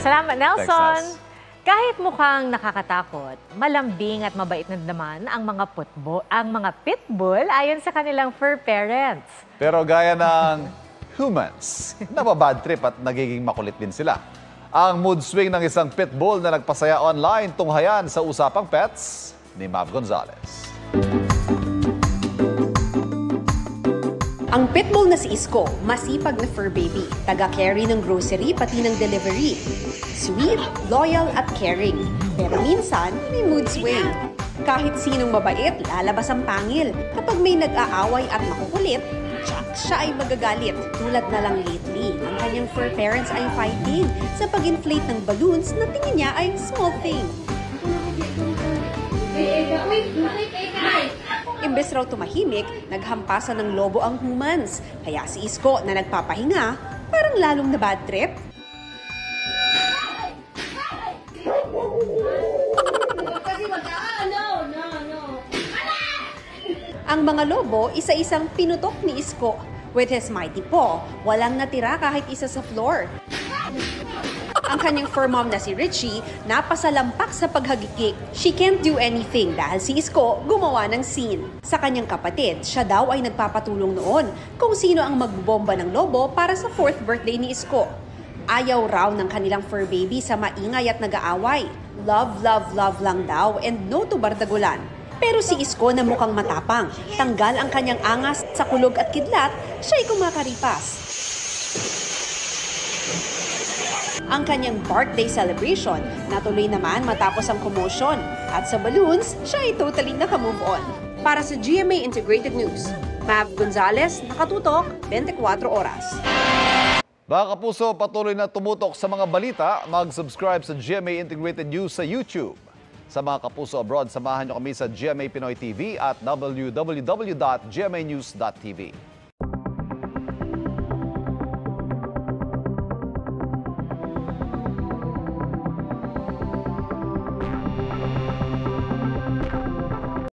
Salamat, Nelson. Texas. Kahit mukhang nakakatakot, malambing at mabait na naman ang mga pitbull ayon sa kanilang fur parents. Pero gaya ng humans, nababad trip at nagiging makulit din sila. Ang mood swing ng isang pitbull na nagpasaya online tunghayan sa Usapang Pets ni Mav Gonzalez. Ang pitbull na si Isko, masipag na fur baby, taga-carry ng grocery pati ng delivery. Sweet, loyal at caring. Pero minsan, may mood swing. Kahit sinong mabait, lalabas ang pangil. Kapag may nag-aaway at makukulit, siya ay magagalit. Tulad na lang lately, ang kanyang fur parents ay fighting sa pag-inflate ng balloons na tingin niya ay small thing. Imbes raw tumahimik, naghampasan ng lobo ang humans. Kaya si Isko na nagpapahinga, parang lalong na bad trip. Ang mga lobo, isa-isang pinutok ni Isko. With his mighty paw, walang natira kahit isa sa floor. Ang kanyang fur mom na si Richie, napasalampak sa paghagikik. She can't do anything dahil si Isko gumawa ng scene. Sa kanyang kapatid, siya daw ay nagpapatulong noon kung sino ang magbomba ng lobo para sa 4th birthday ni Isko. Ayaw raw ng kanilang fur baby sa maingay at nag-aaway. Love, love, love lang daw and no to bardagulan. Pero si Isko na mukhang matapang, tanggal ang kanyang angas sa kulog at kidlat, siya'y kumakaripas. Ang kanyang birthday celebration natuloy naman matapos ang commotion. At sa balloons, siya ay totally naka-move on. Para sa GMA Integrated News, Mav Gonzalez, nakatutok, 24 oras. Mga kapuso, patuloy na tumutok sa mga balita. Mag-subscribe sa GMA Integrated News sa YouTube. Sa mga kapuso abroad, samahan niyo kami sa GMA Pinoy TV at www.gmanews.tv.